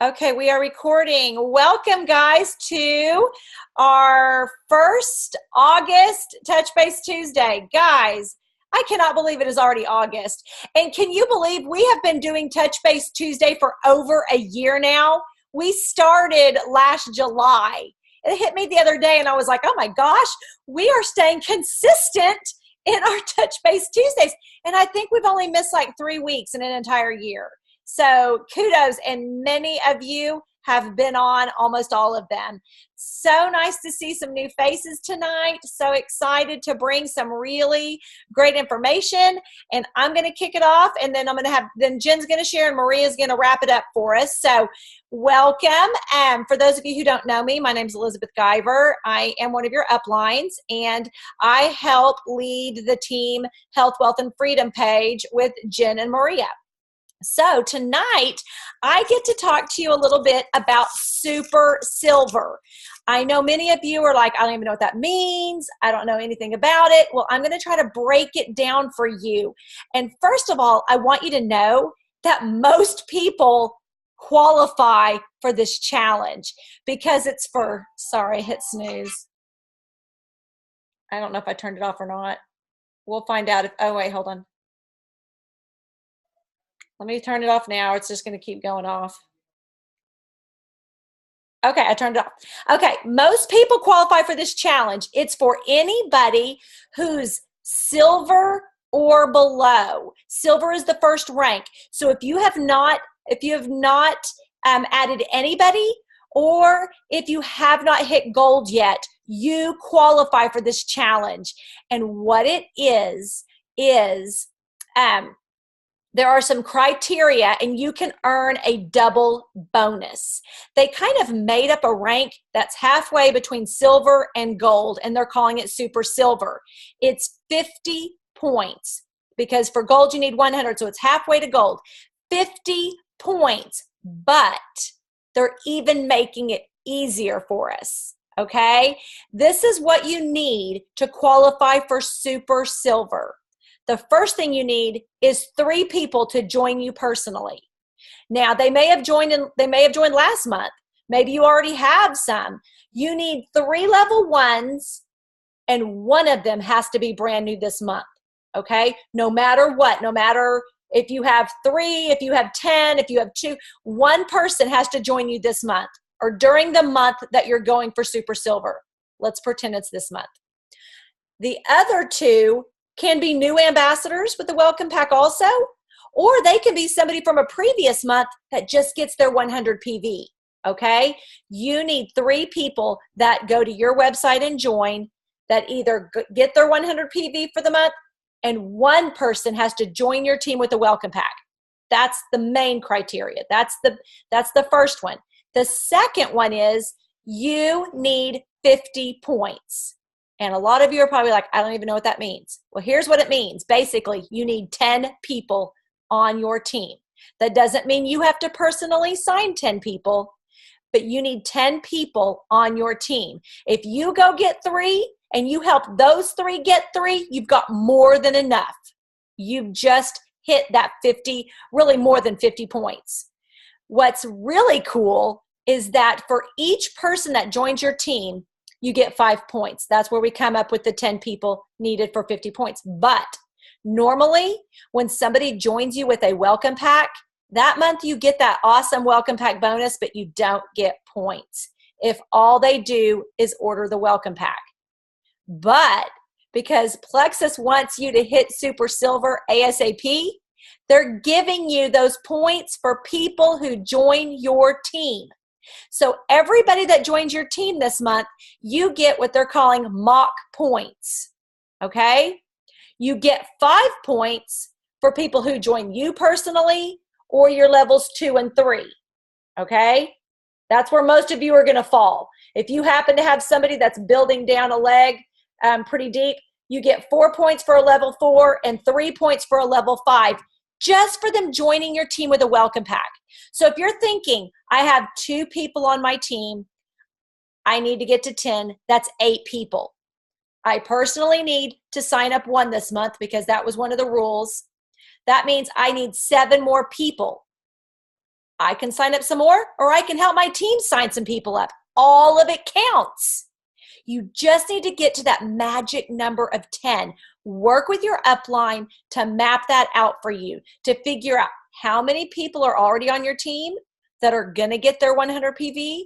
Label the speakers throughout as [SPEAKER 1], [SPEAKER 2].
[SPEAKER 1] Okay, we are recording. Welcome, guys, to our first August Touch Base Tuesday. Guys, I cannot believe it is already August. And can you believe we have been doing Touch Base Tuesday for over a year now? We started last July. It hit me the other day, and I was like, oh my gosh, we are staying consistent in our Touch Base Tuesdays. And I think we've only missed like 3 weeks in an entire year. So kudos, and many of you have been on almost all of them. So nice to see some new faces tonight. So excited to bring some really great information. And I'm going to kick it off, and then then Jen's going to share, and Maria's going to wrap it up for us. So welcome. For those of you who don't know me, my name is Elizabeth Guyver. I am one of your uplines, and I help lead the team Health, Wealth, and Freedom page with Jen and Maria. So tonight, I get to talk to you a little bit about Super Silver. I know many of you are like, I don't even know what that means. I don't know anything about it. Well, I'm going to try to break it down for you. And first of all, I want you to know that most people qualify for this challenge because it's for, sorry, I hit snooze. I don't know if I turned it off or not. We'll find out if, oh wait, hold on. Let me turn it off now. It's just going to keep going off. Okay, I turned it off. Okay, most people qualify for this challenge. It's for anybody who's silver or below. Silver is the first rank. So if you have not added anybody, or if you have not hit gold yet, you qualify for this challenge. And what it is there are some criteria, and you can earn a double bonus. They kind of made up a rank that's halfway between silver and gold, and they're calling it Super Silver. It's 50 points because for gold you need 100, so it's halfway to gold. 50 points, but they're even making it easier for us, okay? This is what you need to qualify for Super Silver. The first thing you need is 3 people to join you personally. Now, they may have joined last month. Maybe you already have some. You need 3 level 1s, and one of them has to be brand new this month, okay? No matter what, no matter if you have 3, if you have 10, if you have 2, one person has to join you this month or during the month that you're going for Super Silver. Let's pretend it's this month. The other 2 can be new ambassadors with the welcome pack also, or they can be somebody from a previous month that just gets their 100 PV, okay? You need 3 people that go to your website and join, that either get their 100 PV for the month, and one person has to join your team with the welcome pack. That's the main criteria. That's the first one. The second one is you need 50 points. And a lot of you are probably like, I don't even know what that means. Well, here's what it means. Basically, you need 10 people on your team. That doesn't mean you have to personally sign 10 people, but you need 10 people on your team. If you go get 3 and you help those 3 get 3, you've got more than enough. You've just hit that 50, really more than 50 points. What's really cool is that for each person that joins your team, you get 5 points. That's where we come up with the 10 people needed for 50 points. But normally, when somebody joins you with a welcome pack, that month you get that awesome welcome pack bonus, but you don't get points if all they do is order the welcome pack. But because Plexus wants you to hit Super Silver ASAP, they're giving you those points for people who join your team. So everybody that joins your team this month, you get what they're calling mock points, okay? You get 5 points for people who join you personally or your levels 2 and 3, okay? That's where most of you are going to fall. If you happen to have somebody that's building down a leg pretty deep, you get 4 points for a level 4 and 3 points for a level 5. Just for them joining your team with a welcome pack. So if you're thinking, I have 2 people on my team, I need to get to 10, that's 8 people. I personally need to sign up 1 this month because that was one of the rules. That means I need 7 more people. I can sign up some more, or I can help my team sign some people up. All of it counts. You just need to get to that magic number of 10. Work with your upline to map that out for you, to figure out how many people are already on your team that are going to get their 100 PV,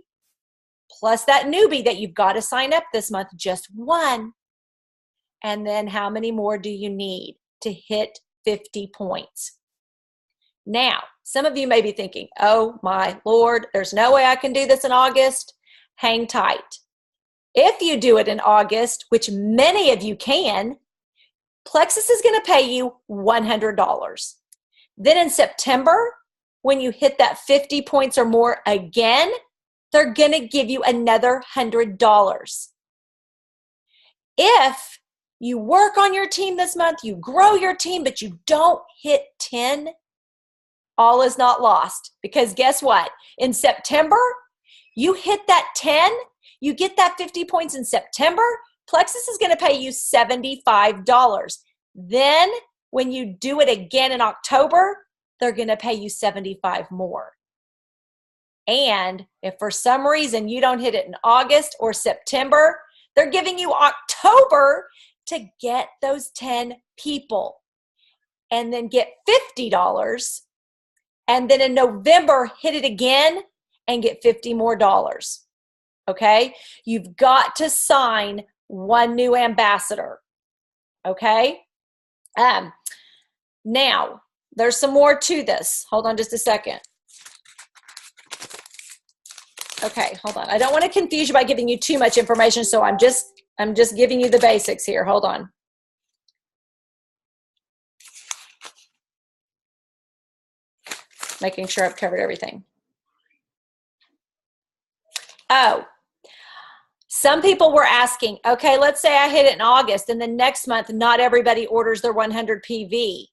[SPEAKER 1] plus that newbie that you've got to sign up this month, just one. And then how many more do you need to hit 50 points? Now, some of you may be thinking, oh my Lord, there's no way I can do this in August. Hang tight. If you do it in August, which many of you can, Plexus is going to pay you $100. Then in September, when you hit that 50 points or more again, they're going to give you another $100. If you work on your team this month, you grow your team, but you don't hit 10, all is not lost. Because guess what? In September, you hit that 10, you get that 50 points in September, Plexus is going to pay you $75. Then when you do it again in October, they're going to pay you $75 more. And if for some reason you don't hit it in August or September, they're giving you October to get those 10 people and then get $50. And then in November, hit it again and get $50 more. Okay? You've got to sign one new ambassador. Okay? Now, there's some more to this. Hold on just a second. Okay, hold on. I don't want to confuse you by giving you too much information, so I'm just giving you the basics here. Hold on. Making sure I've covered everything. Oh, some people were asking, okay, let's say I hit it in August and then next month, not everybody orders their 100 PV.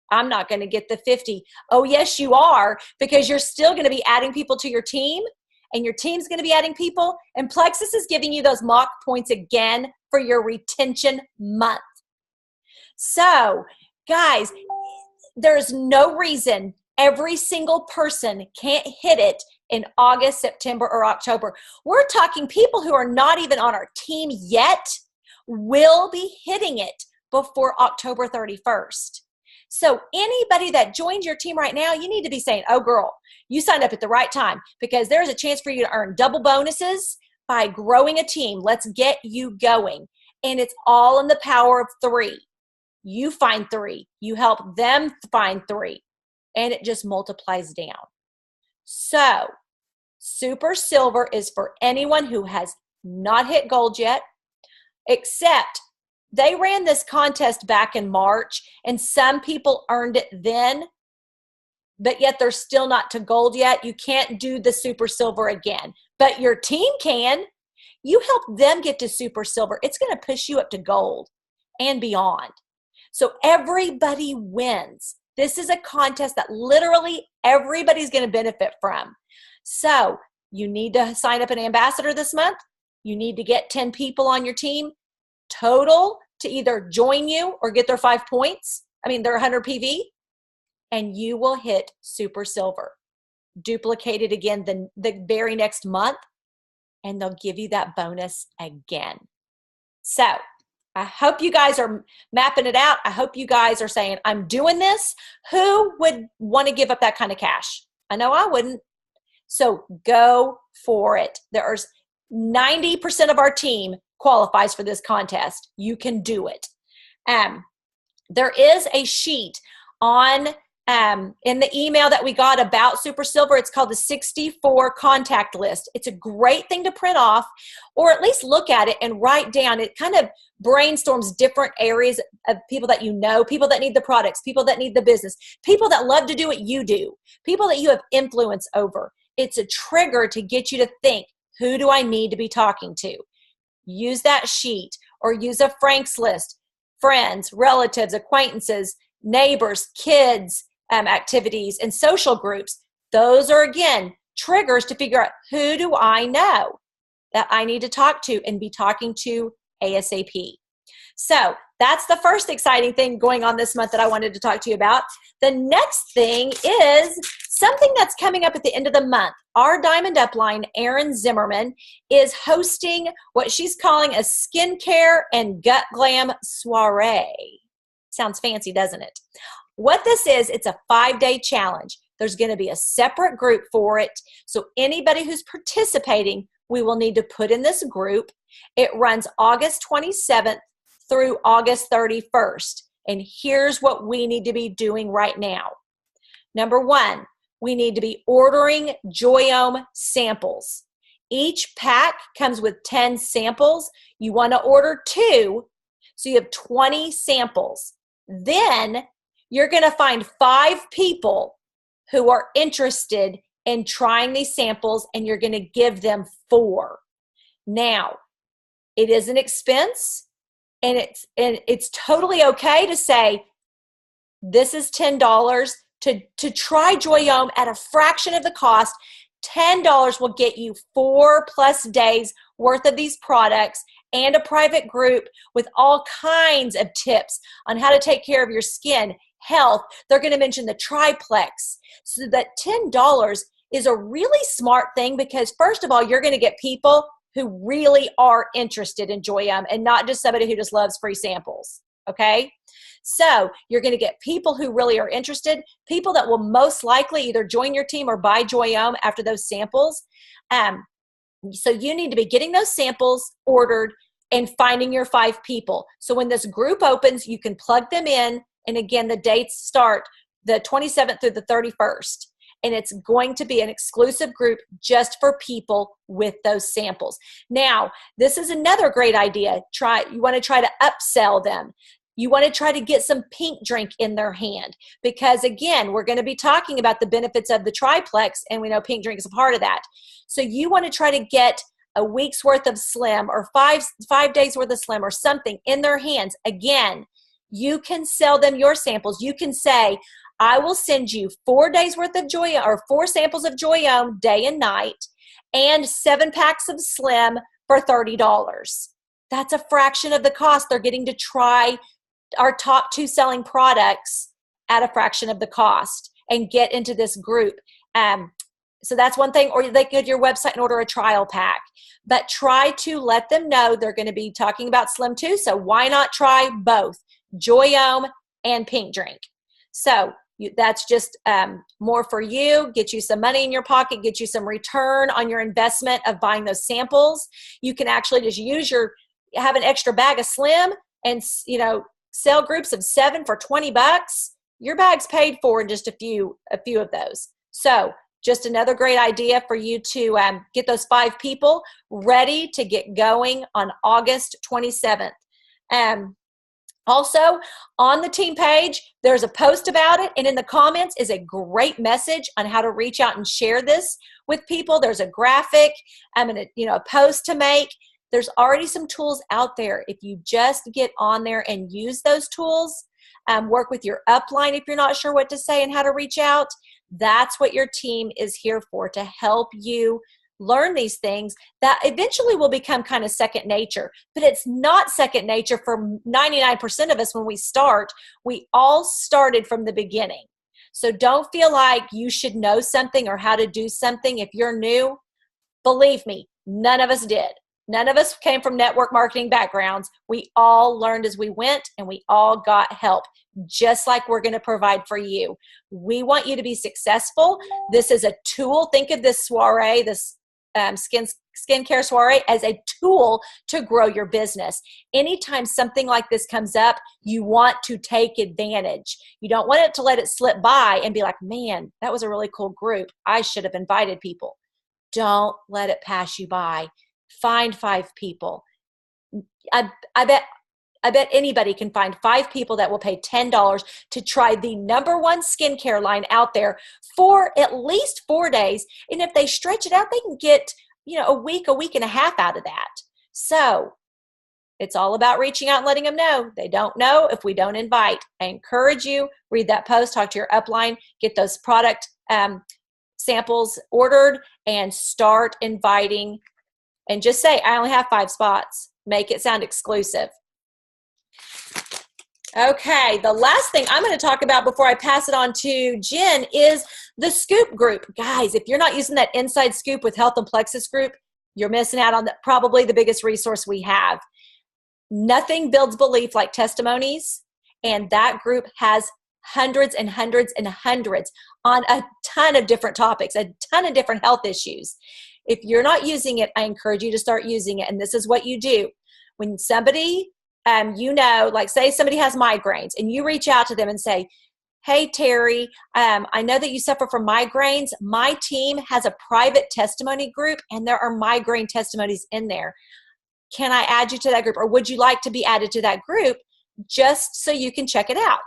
[SPEAKER 1] I'm not going to get the 50. Oh, yes, you are, because you're still going to be adding people to your team and your team's going to be adding people, and Plexus is giving you those mock points again for your retention month. So, guys, there's no reason every single person can't hit it in August, September, or October. We're talking people who are not even on our team yet will be hitting it before October 31st. So anybody that joins your team right now, you need to be saying, oh girl, you signed up at the right time, because there's a chance for you to earn double bonuses by growing a team. Let's get you going. And it's all in the power of 3. You find 3. You help them find 3. And it just multiplies down. So Super Silver is for anyone who has not hit gold yet, except they ran this contest back in March and some people earned it then, but yet they're still not to gold yet. You can't do the Super Silver again, but your team can. You help them get to Super Silver. It's going to push you up to gold and beyond. So everybody wins. This is a contest that literally everybody's going to benefit from. So you need to sign up an ambassador this month. You need to get 10 people on your team total to either join you or get their 5 points. Their 100 PV, and you will hit Super Silver. Duplicate it again the very next month, and they'll give you that bonus again. So I hope you guys are mapping it out. I hope you guys are saying, I'm doing this. Who would want to give up that kind of cash? I know I wouldn't. So go for it. There's 90% of our team qualifies for this contest. You can do it. There is a sheet on in the email that we got about Super Silver. It's called the 64 contact list. It's a great thing to print off, or at least look at it and write down. It kind of brainstorms different areas of people that you know, people that need the products, people that need the business, people that love to do what you do, people that you have influence over. It's a trigger to get you to think, who do I need to be talking to? Use that sheet, or use a Frank's list. Friends, relatives, acquaintances, neighbors, kids, activities, and social groups. Those are, again, triggers to figure out, who do I know that I need to talk to and be talking to ASAP. So that's the first exciting thing going on this month that I wanted to talk to you about. The next thing is something that's coming up at the end of the month. Our Diamond Upline, Erin Zimmerman, is hosting what she's calling a skincare and gut glam soiree. Sounds fancy, doesn't it? What this is, it's a 5-day challenge. There's going to be a separate group for it. So anybody who's participating, we will need to put in this group. It runs August 27th through August 31st. And here's what we need to be doing right now. Number one, we need to be ordering Joyome samples. Each pack comes with 10 samples. You want to order 2, so you have 20 samples. Then you're going to find 5 people who are interested in trying these samples, and you're going to give them 4. Now, it is an expense. And it's totally okay to say, this is $10 to try Joyome at a fraction of the cost. $10 will get you 4+ days worth of these products and a private group with all kinds of tips on how to take care of your skin, health. They're going to mention the triplex. So that $10 is a really smart thing, because first of all, you're going to get people who really are interested in Joyome and not just somebody who just loves free samples, okay? So you're going to get people who really are interested, people that will most likely either join your team or buy Joyome after those samples. So you need to be getting those samples ordered and finding your 5 people. So when this group opens, you can plug them in. And again, the dates start the 27th through the 31st. And it's going to be an exclusive group just for people with those samples. Now, this is another great idea. You want to try to upsell them. You want to try to get some pink drink in their hand, because again, we're going to be talking about the benefits of the triplex, and we know pink drink is a part of that. So you want to try to get a week's worth of Slim, or five days worth of Slim, or something in their hands. Again, you can sell them your samples. You can say, I will send you 4 days worth of Joyome, or 4 samples of Joyome day and night, and 7 packs of Slim for $30. That's a fraction of the cost. They're getting to try our top 2 selling products at a fraction of the cost and get into this group. So that's one thing. Or they go to your website and order a trial pack. But try to let them know they're going to be talking about Slim too. So why not try both Joyome and pink drink? So that's just more for you, get you some money in your pocket, get you some return on your investment of buying those samples. You can actually just have an extra bag of Slim and, sell groups of 7 for $20. Your bag's paid for in just a few of those. So just another great idea for you to get those 5 people ready to get going on August 27th. Also, on the team page, there's a post about it, and in the comments is a great message on how to reach out and share this with people. There's a graphic, a post to make. There's already some tools out there. If you just get on there and use those tools, work with your upline if you're not sure what to say and how to reach out, that's what your team is here for, to help you learn these things that eventually will become kind of second nature. But it's not second nature for 99% of us when we start. We all started from the beginning. So don't feel like you should know something or how to do something if you're new. Believe me, none of us did. None of us came from network marketing backgrounds. We all learned as we went, and we all got help, just like we're going to provide for you. We want you to be successful. This is a tool. Think of this soiree, this skincare soiree, as a tool to grow your business. Anytime something like this comes up, you want to take advantage. You don't want it to let it slip by and be like, man, that was a really cool group. I should have invited people. Don't let it pass you by. Find 5 people. I bet anybody can find 5 people that will pay $10 to try the #1 skincare line out there for at least 4 days. And if they stretch it out, they can get, a week and a half out of that. So it's all about reaching out and letting them know. They don't know if we don't invite. I encourage you, read that post, talk to your upline, get those product samples ordered, and start inviting. And just say, I only have 5 spots. Make it sound exclusive. Okay, the last thing I'm going to talk about before I pass it on to Jen is the Scoop group. Guys, if you're not using that Inside Scoop with Health and Plexus group, you're missing out on probably the biggest resource we have. Nothing builds belief like testimonies, and that group has hundreds and hundreds and hundreds on a ton of different topics, a ton of different health issues. If you're not using it, I encourage you to start using it. And this is what you do. When somebody, like say somebody has migraines and you reach out to them and say, hey, Terry, I know that you suffer from migraines. My team has a private testimony group and there are migraine testimonies in there. Can I add you to that group, or would you like to be added to that group just so you can check it out?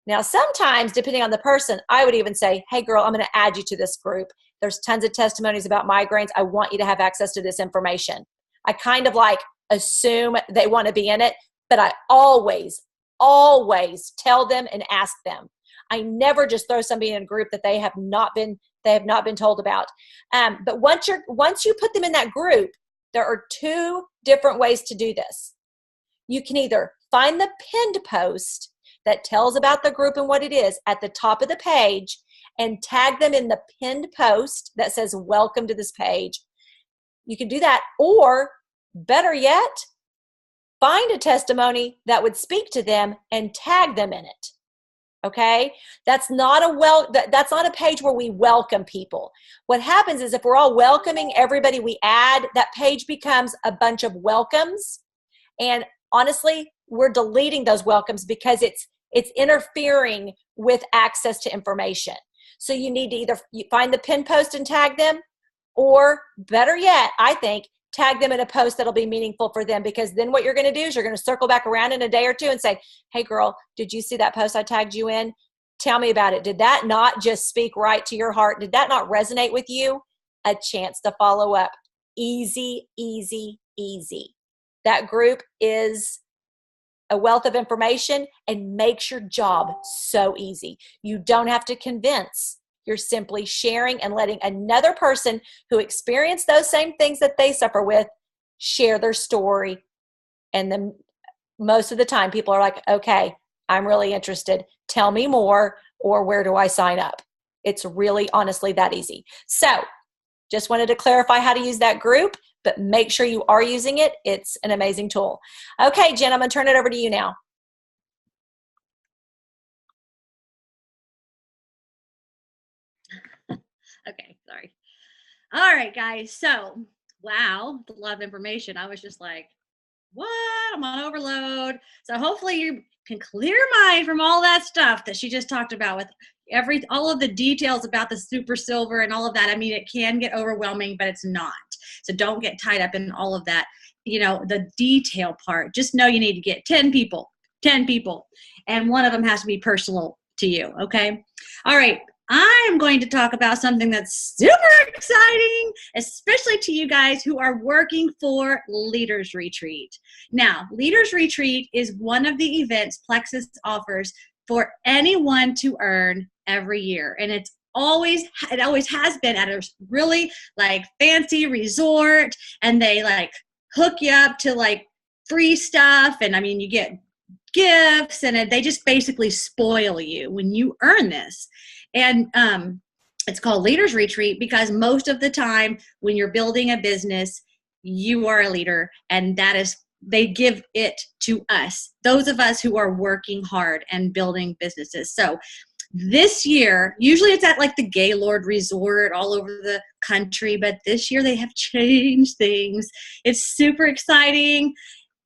[SPEAKER 1] Now, sometimes, depending on the person, I would even say, hey, girl, I'm going to add you to this group. There's tons of testimonies about migraines. I want you to have access to this information. I kind of like assume they want to be in it, but I always tell them and ask them. I never just throw somebody in a group that they have not been told about. But once you put them in that group, there are two different ways to do this. You can either find the pinned post that tells about the group and what it is at the top of the page and tag them in the pinned post that says, welcome to this page. You can do that, or better yet, find a testimony that would speak to them and tag them in it. Okay, that's not a page where we welcome people. What happens is if we're all welcoming everybody we add, that page becomes a bunch of welcomes. And honestly, we're deleting those welcomes because it's interfering with access to information. So you need to either find the pin post and tag them, or better yet, I think, tag them in a post that'll be meaningful for them, because then what you're going to do is you're going to circle back around in a day or two and say, hey girl, did you see that post I tagged you in? Tell me about it. Did that not just speak right to your heart? Did that not resonate with you? A chance to follow up. Easy, easy, easy. That group is a wealth of information and makes your job so easy. You don't have to convince. You're simply sharing and letting another person who experienced those same things that they suffer with share their story. And then most of the time people are like, okay, I'm really interested. Tell me more, or where do I sign up? It's really honestly that easy. So just wanted to clarify how to use that group, but make sure you are using it. It's an amazing tool. Okay, Jen, I'm going to turn it over to you now.
[SPEAKER 2] Okay, sorry. All right, guys. So, wow, a lot of information. I was just like, what? I'm on overload. So hopefully you can clear your mind from all that stuff that she just talked about with all of the details about the super silver and all of that. I mean, it can get overwhelming, but it's not. So don't get tied up in all of that, the detail part. Just know you need to get 10 people, and one of them has to be personal to you. Okay. All right. I'm going to talk about something that's super exciting, especially to you guys who are working for Leaders Retreat. Now, Leaders Retreat is one of the events Plexus offers for anyone to earn every year. And it always has been at a really like fancy resort, and they like hook you up to like free stuff. And I mean, you get gifts, and they just basically spoil you when you earn this. And it's called Leaders Retreat because most of the time when you're building a business, you are a leader, and they give it to us, those of us who are working hard and building businesses. So this year, usually it's at like the Gaylord Resort all over the country, but this year they have changed things. It's super exciting.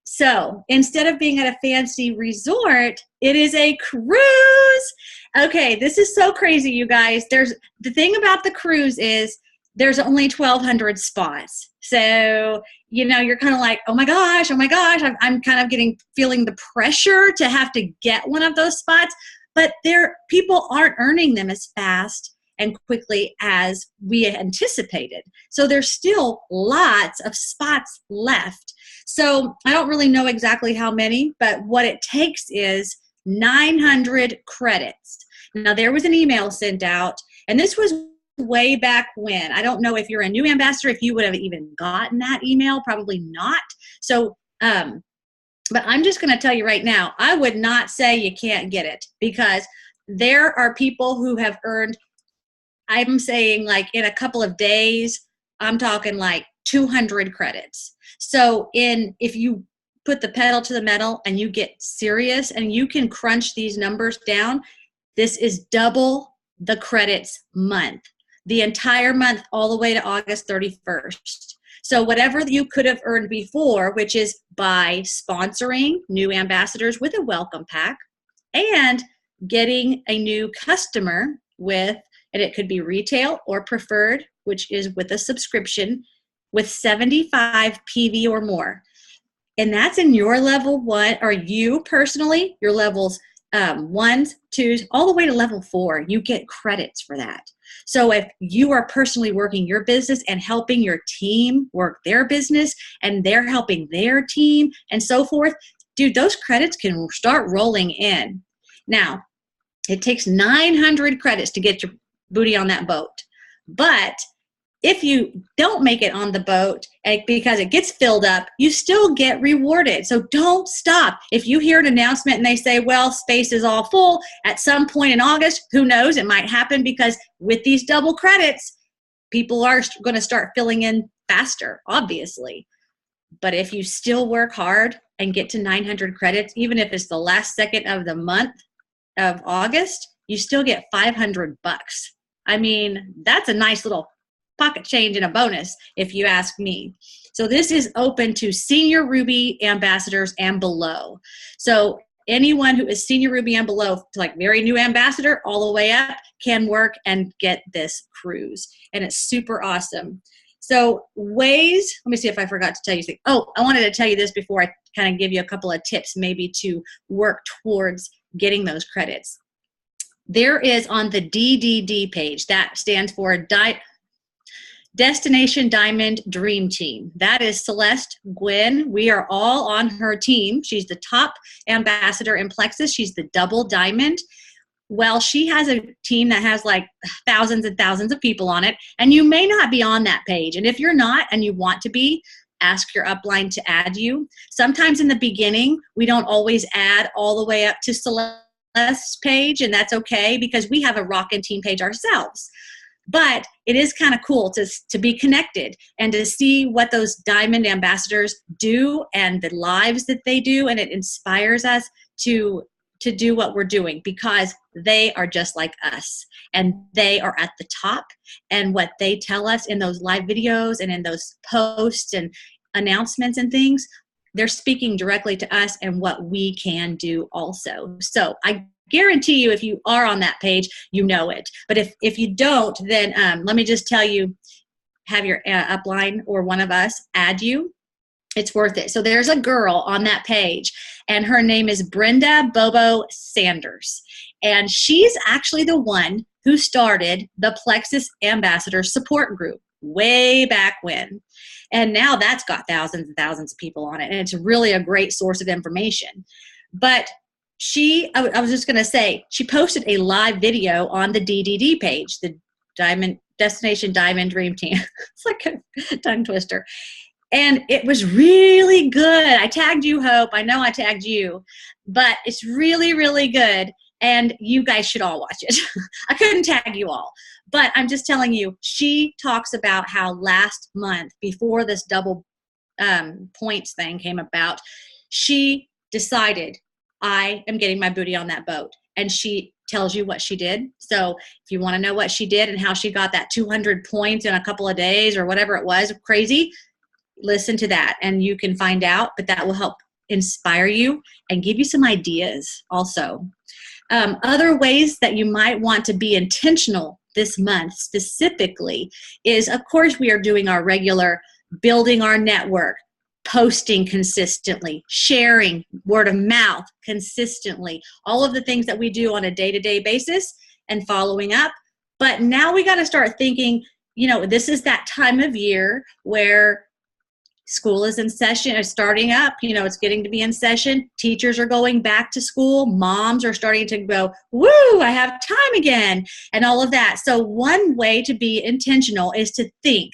[SPEAKER 2] So instead of being at a fancy resort, it is a cruise. Okay, this is so crazy, you guys. The thing about the cruise is there's only 1,200 spots. So, you're kind of like, oh my gosh, I'm kind of feeling the pressure to have to get one of those spots, but people aren't earning them as fast and quickly as we anticipated. So there's still lots of spots left. So I don't really know exactly how many, but what it takes is 900 credits. Now there was an email sent out, and this was way back when. I don't know if you're a new ambassador, if you would have even gotten that email, probably not. So But I'm just going to tell you right now, I would not say you can't get it, because there are people who have earned, I'm saying like in a couple of days, I'm talking like 200 credits. So if you put the pedal to the metal and you get serious and you can crunch these numbers down, this is double the credits month, the entire month, all the way to August 31st. So whatever you could have earned before, which is by sponsoring new ambassadors with a welcome pack and getting a new customer with, and it could be retail or preferred, which is with a subscription with 75 PV or more. And that's in your level 1, or you personally, your levels 1s, 2s, all the way to level 4, you get credits for that. So if you are personally working your business and helping your team work their business, and they're helping their team and so forth, dude, those credits can start rolling in. Now, it takes 900 credits to get your booty on that boat. But if you don't make it on the boat because it gets filled up, you still get rewarded. So don't stop. If you hear an announcement and they say, well, space is all full at some point in August, who knows? It might happen, because with these double credits, people are going to start filling in faster, obviously. But if you still work hard and get to 900 credits, even if it's the last second of the month of August, you still get $500. I mean, that's a nice little pocket change and a bonus, if you ask me. So this is open to senior Ruby ambassadors and below. So anyone who is senior Ruby and below, like very new ambassador all the way up, can work and get this cruise. And it's super awesome. So ways, let me see if I forgot to tell you something. Oh, I wanted to tell you this before I kind of give you a couple of tips maybe to work towards getting those credits. There is on the DDD page, that stands for Destination Diamond Dream Team. That is Celeste Gwynn. We are all on her team. She's the top ambassador in Plexus. She's the double diamond. Well, she has a team that has like thousands and thousands of people on it, and you may not be on that page. And if you're not and you want to be, ask your upline to add you. Sometimes in the beginning, we don't always add all the way up to Celeste's page, and that's okay, because we have a rockin' team page ourselves. But it is kind of cool to be connected and to see what those diamond ambassadors do and the lives that they do, and it inspires us to do what we're doing, because they are just like us and they are at the top, and what they tell us in those live videos and in those posts and announcements and things, they're speaking directly to us and what we can do also. So I guarantee you, if you are on that page, you know it. But if you don't, then let me just tell you, have your upline or one of us add you. It's worth it. So there's a girl on that page, and her name is Brenda Bobo Sanders. And she's actually the one who started the Plexus Ambassador Support Group way back when. And now that's got thousands and thousands of people on it, and it's really a great source of information. But I was just going to say, she posted a live video on the DDD page, the Destination Diamond Dream Team. It's like a tongue twister. And it was really good. I tagged you, Hope. I know I tagged you. But it's really, really good. And you guys should all watch it. I couldn't tag you all. But I'm just telling you, she talks about how last month, before this double points thing came about, she decided, I am getting my booty on that boat. And she tells you what she did. So if you want to know what she did and how she got that 200 points in a couple of days or whatever it was, crazy, listen to that and you can find out. But that will help inspire you and give you some ideas also. Other ways that you might want to be intentional this month specifically is, of course, we are doing our regular building our network, posting consistently, sharing word of mouth consistently, all of the things that we do on a day-to-day basis and following up. But now we got to start thinking, this is that time of year where school is in session, is starting up, it's getting to be in session. Teachers are going back to school. Moms are starting to go, woo, I have time again, and all of that. So one way to be intentional is to think,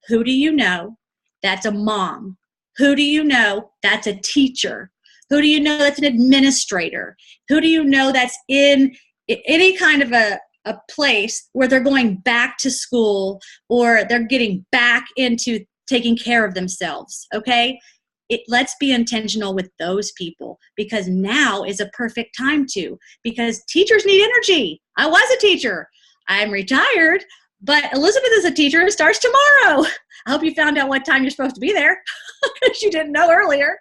[SPEAKER 2] who do you know that's a mom? Who do you know that's a teacher? Who do you know that's an administrator? Who do you know that's in any kind of a place where they're going back to school or they're getting back into taking care of themselves, okay? Let's be intentional with those people, because now is a perfect time to, because teachers need energy. I was a teacher. I'm retired, but Elizabeth is a teacher. It starts tomorrow. I hope you found out what time you're supposed to be there because you didn't know earlier.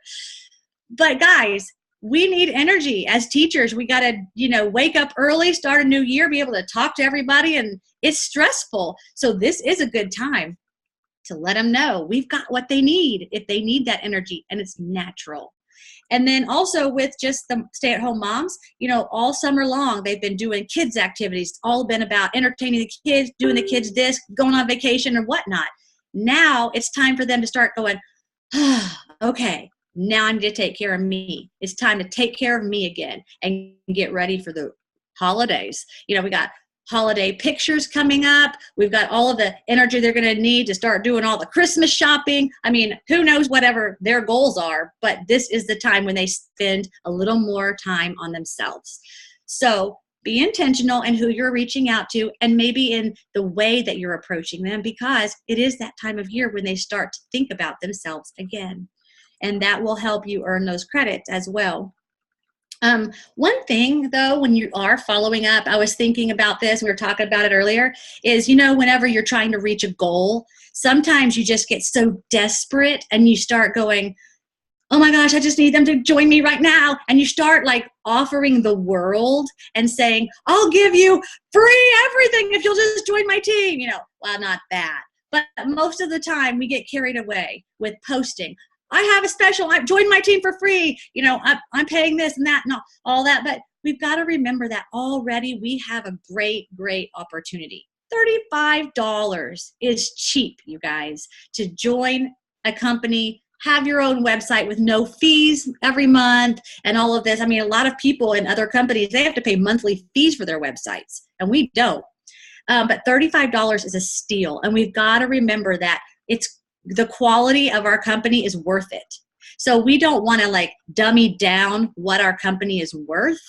[SPEAKER 2] But guys, we need energy as teachers. We got to, wake up early, start a new year, be able to talk to everybody, and it's stressful. So this is a good time to let them know we've got what they need if they need that energy, and it's natural. And then also with just the stay-at-home moms, all summer long, they've been doing kids activities. It's all been about entertaining the kids, doing the kids this, going on vacation or whatnot. Now it's time for them to start going, okay, now I need to take care of me. It's time to take care of me again and get ready for the holidays. We got holiday pictures coming up. We've got all of the energy they're going to need to start doing all the Christmas shopping. I mean, who knows whatever their goals are, but this is the time when they spend a little more time on themselves. So be intentional in who you're reaching out to, and maybe in the way that you're approaching them, because it is that time of year when they start to think about themselves again. And that will help you earn those credits as well. One thing though, when you are following up, I was thinking about this, we were talking about it earlier, is, whenever you're trying to reach a goal, sometimes you just get so desperate and you start going, oh my gosh, I just need them to join me right now. And you start like offering the world and saying, I'll give you free everything if you'll just join my team. Well, not that. But most of the time we get carried away with posting. I have a special, I've joined my team for free. I'm paying this and that and all that. But we've got to remember that already we have a great, great opportunity. $35 is cheap, you guys, to join a company, have your own website with no fees every month and all of this. I mean, a lot of people in other companies, they have to pay monthly fees for their websites, and we don't. But $35 is a steal. And we've got to remember that the quality of our company is worth it. So we don't want to like dummy down what our company is worth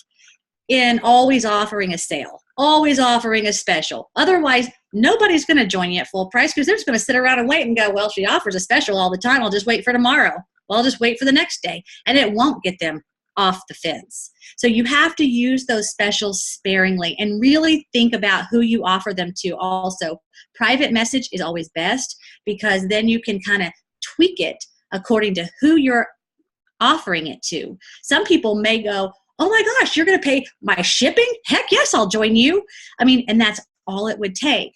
[SPEAKER 2] in always offering a sale, always offering a special. Otherwise, nobody's going to join you at full price, because they're just going to sit around and wait and go, well, she offers a special all the time. I'll just wait for tomorrow. Well, I'll just wait for the next day. And it won't get them off the fence. So you have to use those specials sparingly and really think about who you offer them to also. Private message is always best, because then you can kind of tweak it according to who you're offering it to. Some people may go, oh my gosh, you're going to pay my shipping? Heck yes, I'll join you. I mean, and that's all it would take.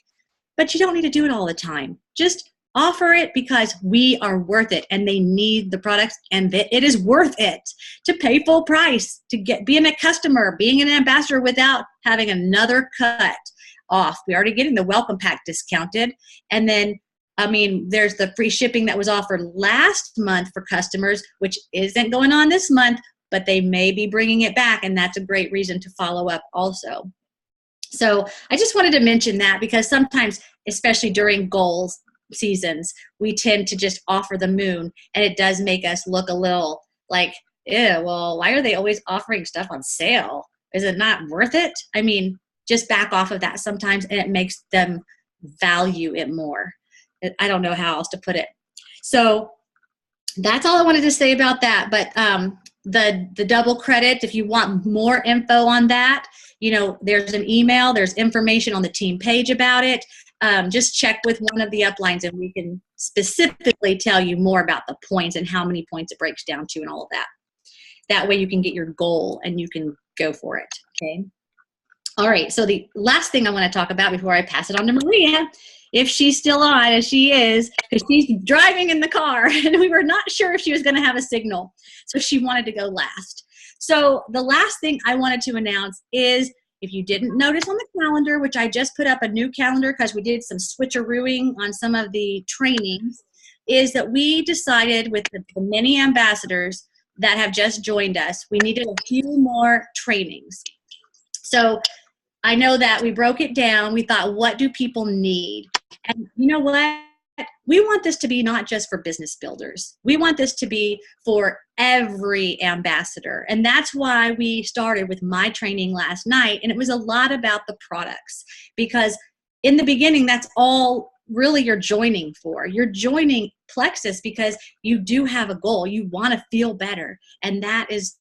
[SPEAKER 2] But you don't need to do it all the time. Just offer it because we are worth it, and they need the products, and it is worth it to pay full price to being a customer, being an ambassador without having another cut off. We're already getting the welcome pack discounted. And then, there's the free shipping that was offered last month for customers, which isn't going on this month, but they may be bringing it back. And that's a great reason to follow up also. So I just wanted to mention that, because sometimes, especially during goals seasons, we tend to just offer the moon, and it does make us look a little like, ew, well, why are they always offering stuff on sale? Is it not worth it? I mean, just back off of that sometimes, and it makes them value it more. I don't know how else to put it. So that's all I wanted to say about that. But the double credit, if you want more info on that, there's an email, there's information on the team page about it. Just check with one of the uplines, and we can specifically tell you more about the points and how many points it breaks down to and all of that. That way you can get your goal and you can go for it, okay? All right, so the last thing I want to talk about before I pass it on to Maria, if she's still on, as she is, because she's driving in the car, and we were not sure if she was going to have a signal, so she wanted to go last. So the last thing I wanted to announce is, if you didn't notice on the calendar, which I just put up a new calendar because we did some switcherooing on some of the trainings, is that we decided with the many ambassadors that have just joined us, we needed a few more trainings. So I know that we broke it down. We thought, what do people need? And you know what? we want this to be not just for business builders. We want this to be for every ambassador. And that's why we started with my training last night. And it was a lot about the products, because in the beginning, that's all really you're joining for. You're joining Plexus because you do have a goal. You want to feel better. And that is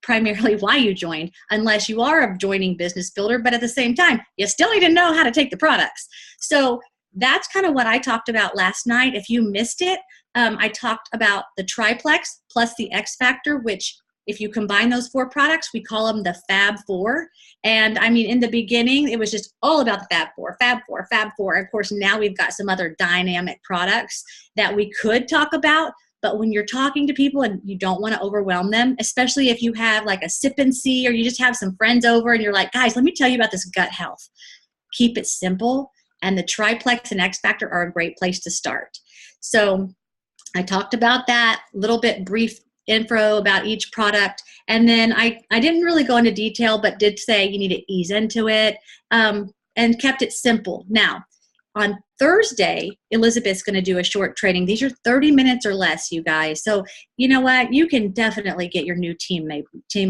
[SPEAKER 2] primarily why you joined, unless you are a joining business builder. But at the same time, you still need to know how to take the products. So that's kind of what I talked about last night. If you missed it, I talked about the triplex plus the X Factor, which if you combine those 4 products, we call them the Fab 4. And I mean, in the beginning, it was just all about the Fab 4, Fab 4, Fab 4. Of course, now we've got some other dynamic products that we could talk about. But when you're talking to people and you don't want to overwhelm them, especially if you have like a sip and see, or you just have some friends over and you're like, guys, let me tell you about this gut health. Keep it simple. And the triplex and X Factor are a great place to start. So I talked about that, little bit brief info about each product. And then I didn't really go into detail, but did say you need to ease into it, and kept it simple. Now, on Thursday, Elizabeth's going to do a short training. These are 30 minutes or less, you guys. So you know what? You can definitely get your new team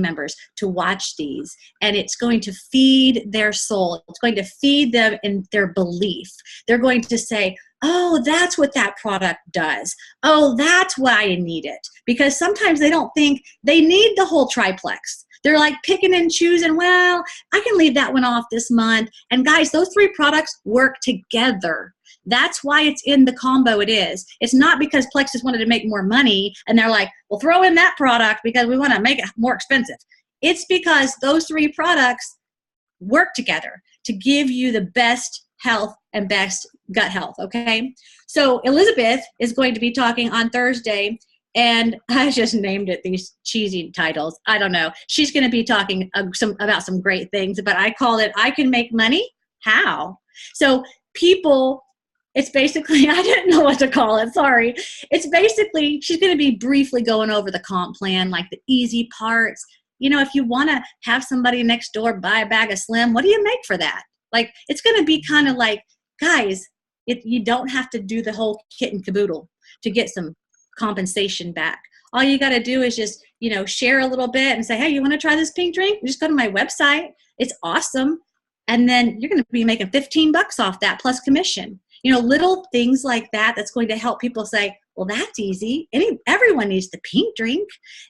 [SPEAKER 2] members to watch these, and it's going to feed their soul. It's going to feed them in their belief. They're going to say, oh, that's what that product does. Oh, that's why I need it. Because sometimes they don't think they need the whole triplex. They're like picking and choosing, well, I can leave that one off this month. And guys, those 3 products work together. That's why it's in the combo it is. It's not because Plexus wanted to make more money and they're like, well, throw in that product because we want to make it more expensive. It's because those 3 products work together to give you the best health and best gut health, okay? So Elizabeth is going to be talking on Thursday, and I just named it these cheesy titles. I don't know. She's going to be talking about some great things, but I called it, I Can Make Money? How? So people, it's basically, I didn't know what to call it. Sorry. It's basically, she's going to be briefly going over the comp plan, like the easy parts. You know, if you want to have somebody next door buy a bag of Slim, what do you make for that? Like, it's going to be kind of like, guys, you don't have to do the whole kit and caboodle to get some compensation back. All you got to do is just, you know, share a little bit and say, hey, you want to try this pink drink? Just go to my website. It's awesome. And then you're going to be making $15 off that plus commission. You know, little things like that, that's going to help people say, well, that's easy. Everyone needs the pink drink.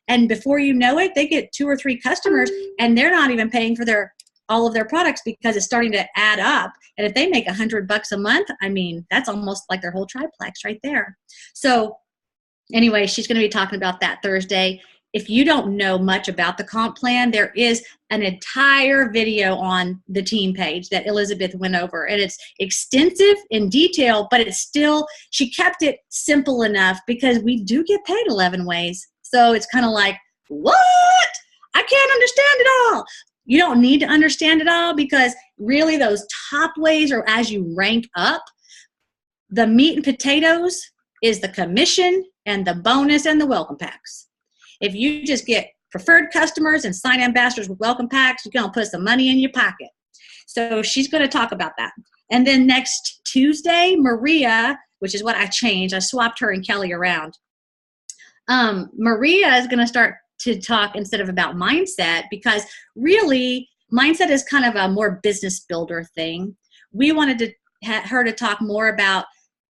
[SPEAKER 2] And before you know it, they get 2 or 3 customers and they're not even paying for all of their products because it's starting to add up. And if they make $100 a month, I mean, that's almost like their whole triplex right there. So anyway, she's going to be talking about that Thursday. If you don't know much about the comp plan, there is an entire video on the team page that Elizabeth went over. And it's extensive in detail, but it's still, she kept it simple enough because we do get paid 11 ways. So it's kind of like, what? I can't understand it all. You don't need to understand it all because really those top ways are as you rank up. The meat and potatoes is the commission and the bonus and the welcome packs. If you just get preferred customers and sign ambassadors with welcome packs, you're going to put some money in your pocket. So she's going to talk about that. And then next Tuesday, Maria, which is what I changed, I swapped her and Kelly around. Maria is going to start to talk instead of about mindset, because really mindset is kind of a more business builder thing. We wanted to her to talk more about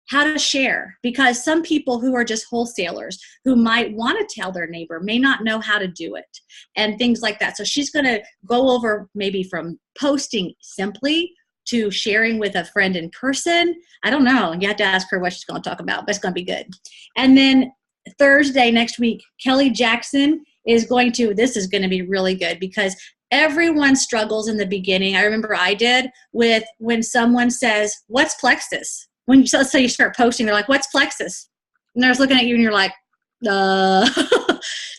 [SPEAKER 2] how to share, because some people who are just wholesalers who might want to tell their neighbor may not know how to do it and things like that. So she's going to go over maybe from posting simply to sharing with a friend in person. I don't know. You have to ask her what she's going to talk about, but it's going to be good. And then Thursday next week, Kelly Jackson is going to, this is going to be really good because everyone struggles in the beginning. I remember I did with when someone says, what's Plexus? When you, let's say you start posting, they're like, what's Plexus? And they're just looking at you and you're like,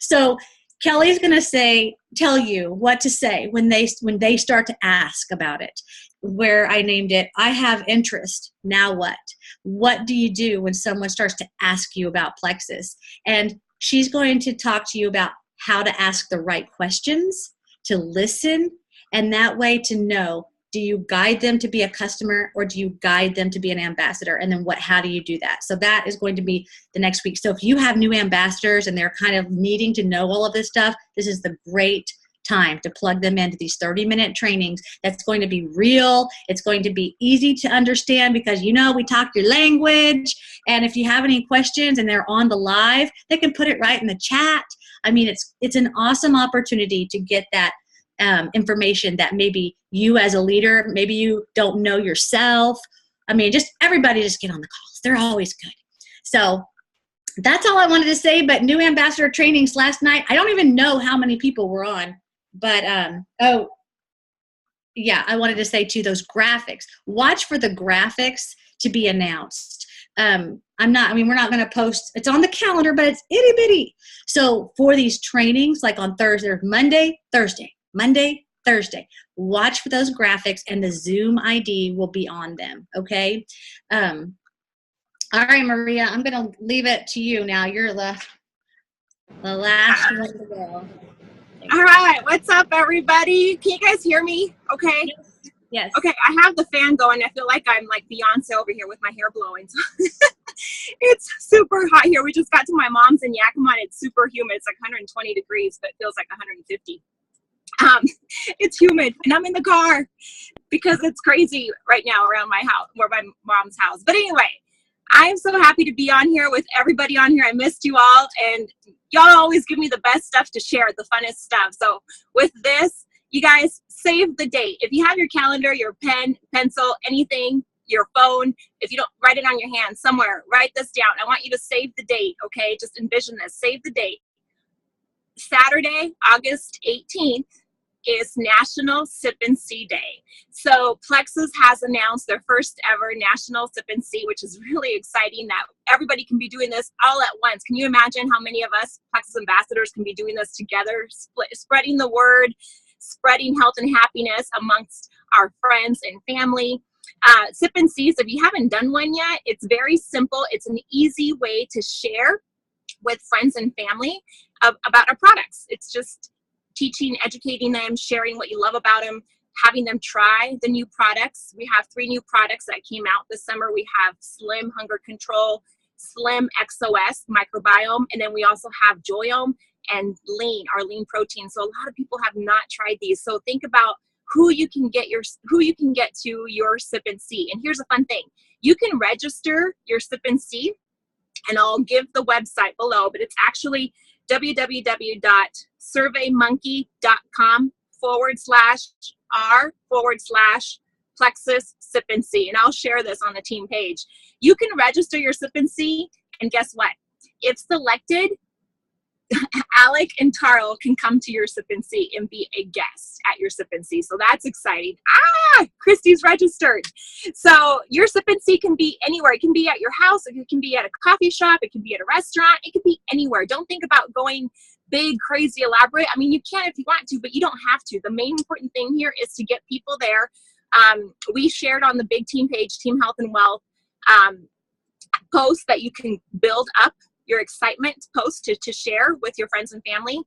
[SPEAKER 2] So Kelly's going to tell you what to say when they start to ask about it, where I named it, I have interest. Now what? What do you do when someone starts to ask you about Plexus? And she's going to talk to you about how to ask the right questions, to listen, and that way to know Do you guide them to be a customer, or do you guide them to be an ambassador? And then how do you do that? So that is going to be the next week. So if you have new ambassadors and they're kind of needing to know all of this stuff, this is the great time to plug them into these 30-minute trainings. That's going to be real. It's going to be easy to understand because, we talk your language. And if you have any questions and they're on the live, they can put it right in the chat. I mean, it's an awesome opportunity to get that information that maybe you as a leader, maybe you don't know yourself. I mean, everybody just get on the calls. They're always good. So that's all I wanted to say. But new ambassador trainings last night, I don't even know how many people were on. But, I wanted to say too, those graphics, watch for the graphics to be announced. We're not going to post, it's on the calendar, but it's itty bitty. So for these trainings, like on Thursday, Monday, Thursday, watch for those graphics and the Zoom ID will be on them. Okay. All right, Maria, I'm going to leave it to you now. You're the last one to go.
[SPEAKER 3] All right, what's up, everybody? Can you guys hear me? Okay.
[SPEAKER 2] Yes.
[SPEAKER 3] Okay, I have the fan going. I feel like I'm like Beyonce over here with my hair blowing. It's super hot here. We just got to my mom's in Yakima. It's super humid. It's like 120 degrees, but it feels like 150. It's humid, and I'm in the car because it's crazy right now around my house, or my mom's house. But anyway, I am so happy to be on here with everybody on here. I missed you all, and y'all always give me the best stuff to share, the funnest stuff. So with this, you guys save the date. If you have your calendar, your pen, pencil, anything, your phone, if you don't, write it on your hand somewhere, write this down. I want you to save the date, okay? Just envision this, save the date. Saturday, August 18th is National Sip and See Day. So Plexus has announced their first ever National Sip and See, which is really exciting that everybody can be doing this all at once. Can you imagine how many of us Plexus ambassadors can be doing this together, spreading the word, spreading health and happiness amongst our friends and family? Sip and Sees, if you haven't done one yet, it's very simple. It's an easy way to share with friends and family about our products. It's just teaching, educating them, sharing what you love about them, having them try the new products. We have 3 new products that came out this summer. We have Slim Hunger Control, Slim XOS Microbiome, and then we also have Joyome and Lean, our lean protein. So a lot of people have not tried these. So think about who you can get to your Sip and See. And here's a fun thing. You can register your Sip and See, and I'll give the website below, but it's actually www.surveymonkey.com/r/Plexus Sip and See. And I'll share this on the team page. You can register your Sip and See, and guess what? If selected, Alec and Taro can come to your Sip and See and be a guest at your Sip and See. So that's exciting. Christy's registered. So your Sip and See can be anywhere. It can be at your house. It can be at a coffee shop. It can be at a restaurant. It can be anywhere. Don't think about going big, crazy, elaborate. I mean, you can if you want to, but you don't have to. The main important thing here is to get people there. We shared on the big team page, Team Health and Wealth, posts that you can build up your excitement post to share with your friends and family,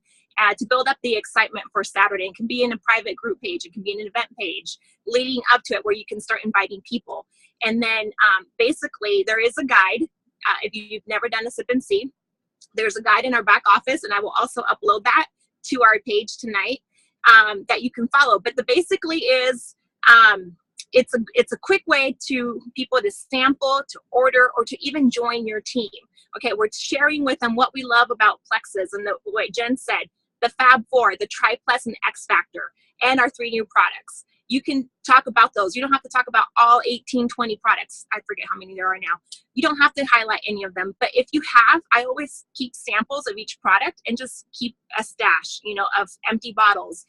[SPEAKER 3] to build up the excitement for Saturday. It can be in a private group page. It can be in an event page leading up to it where you can start inviting people. And then basically there is a guide. If you've never done a Sip and See, there's a guide in our back office, and I will also upload that to our page tonight that you can follow. But the basically is it's a quick way to people to sample, to order, or to even join your team. Okay, we're sharing with them what we love about Plexus and the way Jen said, the Fab Four, the Triplex and X Factor, and our 3 new products. You can talk about those. You don't have to talk about all 18, 20 products. I forget how many there are now. You don't have to highlight any of them. But if you have, I always keep samples of each product and just keep a stash, of empty bottles.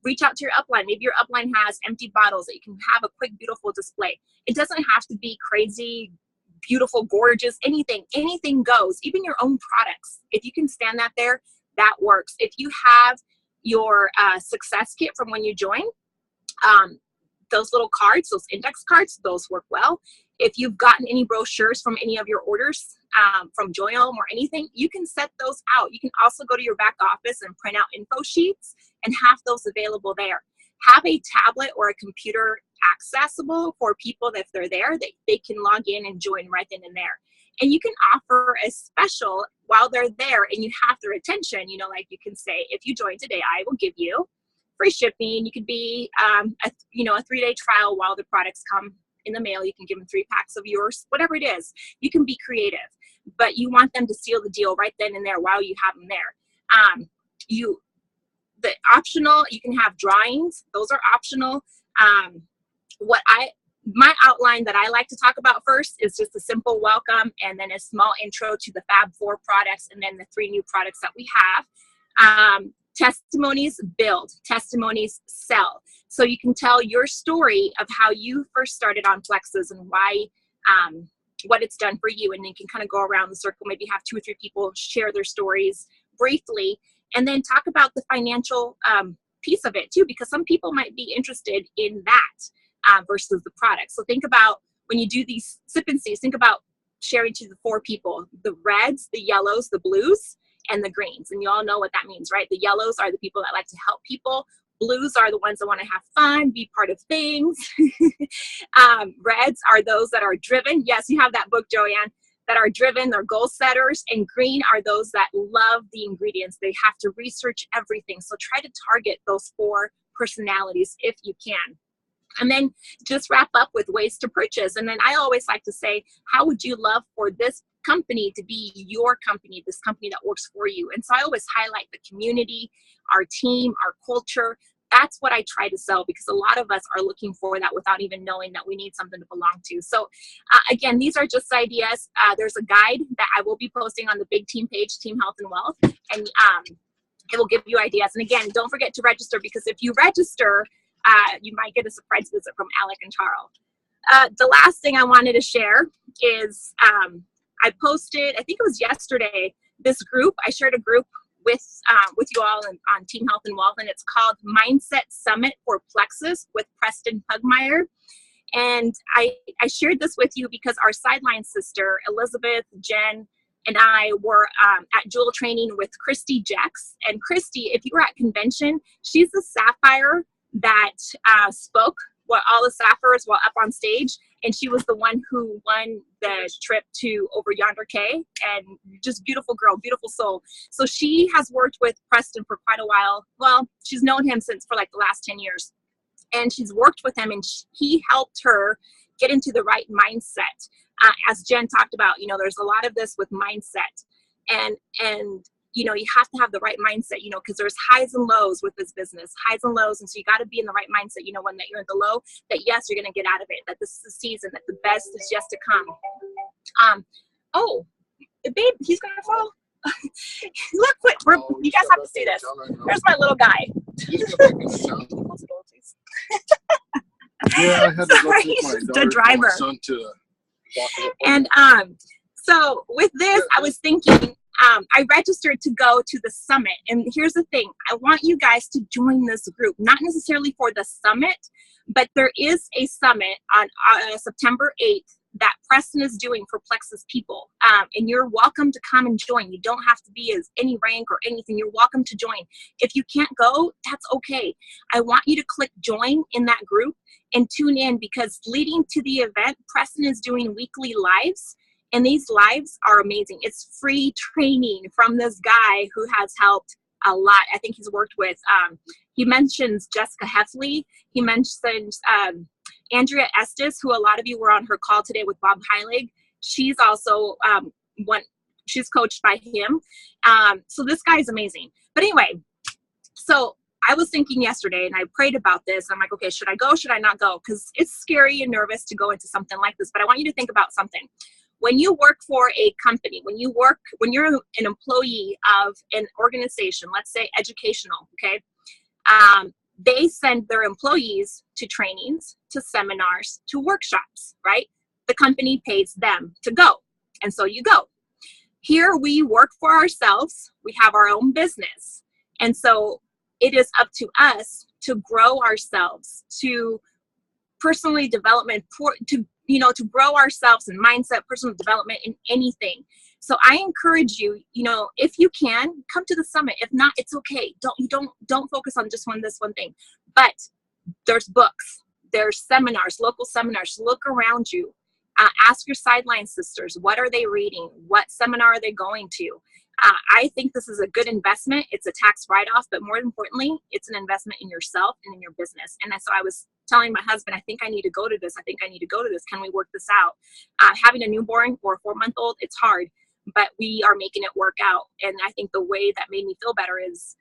[SPEAKER 3] Reach out to your upline. Maybe your upline has empty bottles that you can have a quick, beautiful display. It doesn't have to be crazy, beautiful, gorgeous, anything goes, even your own products. If you can stand that there, that works. If you have your success kit from when you join, those little cards, those index cards, those work well. If you've gotten any brochures from any of your orders from Joyome or anything, you can set those out. You can also go to your back office and print out info sheets and have those available there. have a tablet or a computer accessible for people that if they're there, they can log in and join right then and there. And you can offer a special while they're there and you have their attention. You know, like you can say, if you join today, I will give you free shipping. You could be, a 3-day trial while the products come in the mail. You can give them 3 packs of yours, whatever it is. You can be creative, but you want them to seal the deal right then and there while you have them there. The optional, you can have drawings. Those are optional. My outline that I like to talk about first is just a simple welcome and then a small intro to the Fab 4 products and then the 3 new products that we have. Testimonies build, testimonies sell. So you can tell your story of how you first started on Plexus and why, what it's done for you. And then you can kind of go around the circle, maybe have 2 or 3 people share their stories briefly, and then talk about the financial piece of it too, because some people might be interested in that. Versus the product. So think about when you do these sip and sees, think about sharing to the 4 people, the reds, the yellows, the blues, and the greens. And you all know what that means, right? The yellows are the people that like to help people. Blues are the ones that want to have fun, be part of things. Reds are those that are driven. Yes, you have that book, Joanne, that are driven, they're goal setters. And green are those that love the ingredients. They have to research everything. So try to target those 4 personalities if you can. And then just wrap up with ways to purchase. And then I always like to say, how would you love for this company to be your company, this company that works for you? And so I always highlight the community, our team, our culture. That's what I try to sell, because a lot of us are looking for that without even knowing that we need something to belong to. So again, these are just ideas. There's a guide that I will be posting on the Big Team page, Team Health and Wealth. And it will give you ideas. And again, don't forget to register, because if you register, you might get a surprise visit from Alec and Charles. The last thing I wanted to share is I posted, I think it was yesterday, this group. I shared a group with you all on Team Health and Wealth, and it's called Mindset Summit for Plexus with Preston Pugmire. And I shared this with you because our sideline sister, Elizabeth, Jen, and I were at Jewel training with Christy Jex. And Christy, if you were at convention, she's the Sapphire that spoke while all the Sapphires while up on stage, and she was the one who won the trip to Over Yonder Cay, and just beautiful girl, beautiful soul. So she has worked with Preston for quite a while. Well, she's known him since for like the last 10 years, and she's worked with him, and he helped her get into the right mindset. As Jen talked about, there's a lot of this with mindset, and you have to have the right mindset, because there's highs and lows with this business, highs and lows. And so you got to be in the right mindset, when that you're in the low, that yes, you're going to get out of it, that this is the season, that the best is yet to come. Oh, the babe, he's going to fall. Look, you guys have to see this. There's my little guy.
[SPEAKER 4] Yeah, I had to go
[SPEAKER 3] Sorry,
[SPEAKER 4] take my
[SPEAKER 3] the
[SPEAKER 4] daughter
[SPEAKER 3] driver.
[SPEAKER 4] my son to walk up.
[SPEAKER 3] And so with this, I was thinking, I registered to go to the summit. And here's the thing. I want you guys to join this group, not necessarily for the summit, but there is a summit on September 8th that Preston is doing for Plexus people. And you're welcome to come and join. You don't have to be as any rank or anything. You're welcome to join. If you can't go, that's okay. I want you to click join in that group and tune in, because leading to the event, Preston is doing weekly lives. And these lives are amazing. It's free training from this guy who has helped a lot. I think he's worked with, he mentions Jessica Heffley. He mentions Andrea Estes, who a lot of you were on her call today with Bob Heilig. She's also she's coached by him. So this guy is amazing. But anyway, so I was thinking yesterday, and I prayed about this. I'm like, okay, should I go? Should I not go? Because it's scary and nervous to go into something like this. But I want you to think about something. When you work for a company, when you're an employee of an organization, let's say educational, okay, they send their employees to trainings, to seminars, to workshops, right? The company pays them to go. And so you go. Here we work for ourselves. We have our own business. And so it is up to us to grow ourselves, to personally development, to grow ourselves in mindset, personal development, in anything. So I encourage you, if you can, come to the summit. If not, it's okay. Don't focus on just this one thing. But There's books, there's seminars, local seminars. Look around you. Ask your sideline sisters, what are they reading? What seminar are they going to? I think this is a good investment. It's a tax write-off, but more importantly, it's an investment in yourself and in your business. And so I was telling my husband, I think I need to go to this. I think I need to go to this. Can we work this out? Having a newborn or a 4-month-old, it's hard, but we are making it work out. And I think the way that made me feel better is,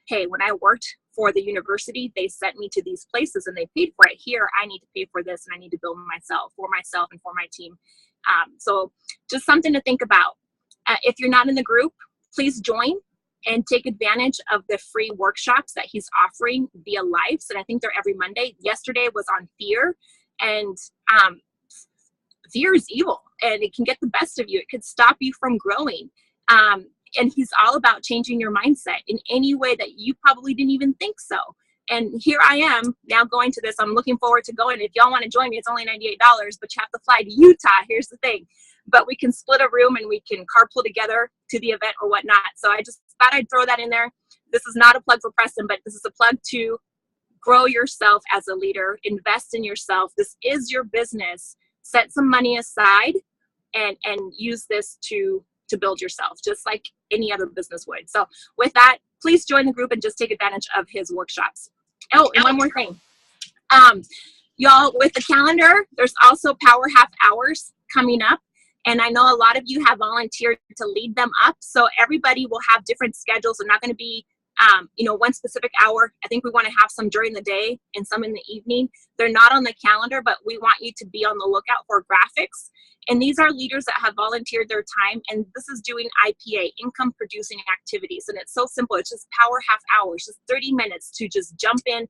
[SPEAKER 3] hey, when I worked for the university, they sent me to these places and they paid for it. Here, I need to pay for this, and I need to build myself and for my team. So just something to think about. If you're not in the group, please join and take advantage of the free workshops that he's offering via Lives. And I think they're every Monday. Yesterday was on fear, and fear is evil and it can get the best of you. It could stop you from growing. And he's all about changing your mindset in any way that you probably didn't even think so. And here I am now going to this. I'm looking forward to going. If y'all want to join me, it's only $98, but you have to fly to Utah. Here's the thing. But we can split a room and we can carpool together to the event or whatnot. So I just thought I'd throw that in there. This is not a plug for Preston, but this is a plug to grow yourself as a leader. Invest in yourself. This is your business. Set some money aside and use this to build yourself, just like any other business would. So with that, please join the group and just take advantage of his workshops. Oh, and one more thing. Y'all, with the calendar, there's also Power Half Hours coming up. And I know a lot of you have volunteered to lead them up. So everybody will have different schedules. They're not going to be, one specific hour. I think we want to have some during the day and some in the evening. They're not on the calendar, but we want you to be on the lookout for graphics. And these are leaders that have volunteered their time. And this is doing IPA, income producing activities. And it's so simple. It's just Power Half Hours, just 30 minutes to just jump in,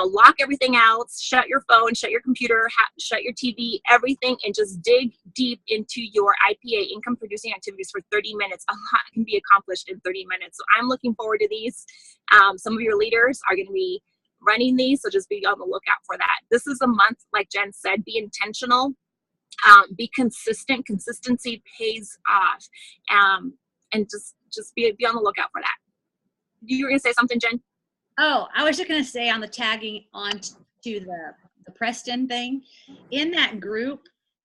[SPEAKER 3] lock everything out, shut your phone, shut your computer, shut your TV, everything, and just dig deep into your IPA, income producing activities, for 30 minutes. A lot can be accomplished in 30 minutes. So I'm looking forward to these. Some of your leaders are going to be running these, so just be on the lookout for that. This is a month, like Jen said, be intentional, be consistent. Consistency pays off. And just be on the lookout for that. You were going to say something, Jen?
[SPEAKER 2] Oh, I was just going to say on the tagging on to the Preston thing, in that group,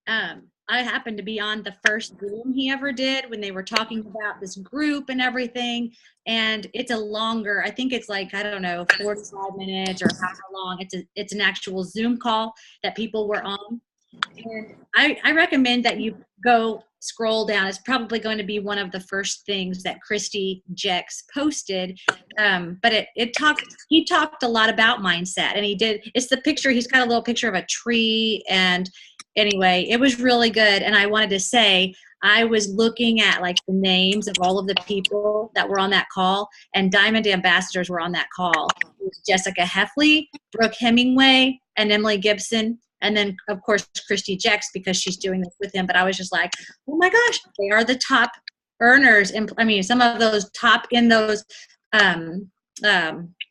[SPEAKER 2] I happened to be on the first Zoom he ever did when they were talking about this group and everything. And it's a longer, I think it's like, 45 minutes or however long. It's an actual Zoom call that people were on. And I recommend that you go scroll down. It's probably going to be one of the first things that Christy Jex posted. But he talked a lot about mindset, and it's the picture. He's got a little picture of a tree. And anyway, it was really good. And I wanted to say, I was looking at like the names of all of the people that were on that call, and Diamond Ambassadors were on that call. It was Jessica Heffley, Brooke Hemingway, and Emily Gibson. And then, of course, Christy Jex, because she's doing this with him. But I was just like, oh, my gosh, they are the top earners. And some of those top in those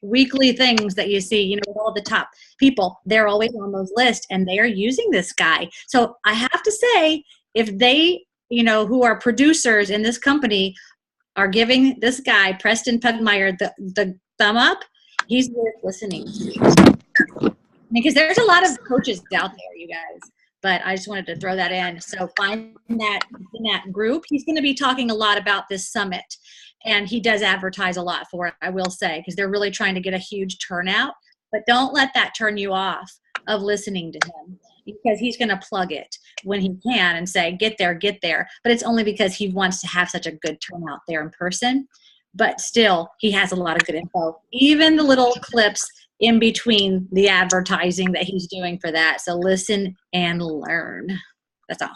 [SPEAKER 2] weekly things that you see, with all the top people, they're always on those lists, and they are using this guy. So I have to say, if they, who are producers in this company are giving this guy, Preston Pugmire, the thumb up, he's worth listening to. Because there's a lot of coaches out there, you guys, but I just wanted to throw that in. So find that in that group. He's going to be talking a lot about this summit, and he does advertise a lot for it, I will say, because they're really trying to get a huge turnout. But don't let that turn you off of listening to him, because he's going to plug it when he can and say, get there. But it's only because he wants to have such a good turnout there in person. But still, he has a lot of good info, even the little clips in between the advertising that he's doing for that. So listen and learn. That's all.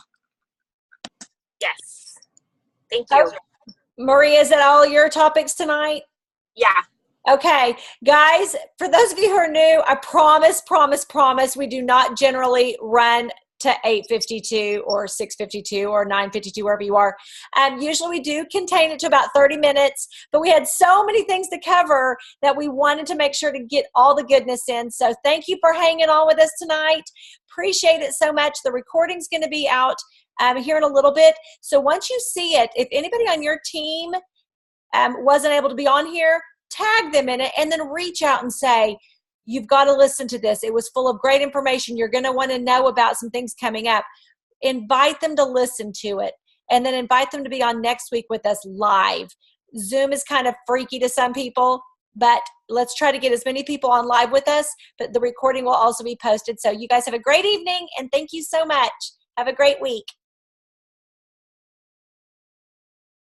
[SPEAKER 3] Yes. Thank you.
[SPEAKER 1] Maria, is that all your topics tonight?
[SPEAKER 3] Yeah.
[SPEAKER 1] Okay, guys, for those of you who are new, I promise, we do not generally run to 8:52 or 6:52 or 9:52, wherever you are. Usually we do contain it to about 30 minutes, but we had so many things to cover that we wanted to make sure to get all the goodness in. So thank you for hanging on with us tonight. Appreciate it so much. The recording's going to be out here in a little bit. So once you see it, if anybody on your team wasn't able to be on here, tag them in it and then reach out and say, You've got to listen to this. It was full of great information. You're going to want to know about some things coming up. Invite them to listen to it, and then invite them to be on next week with us live. Zoom is kind of freaky to some people, but let's try to get as many people on live with us, but the recording will also be posted. So you guys have a great evening, and thank you so much. Have a great week.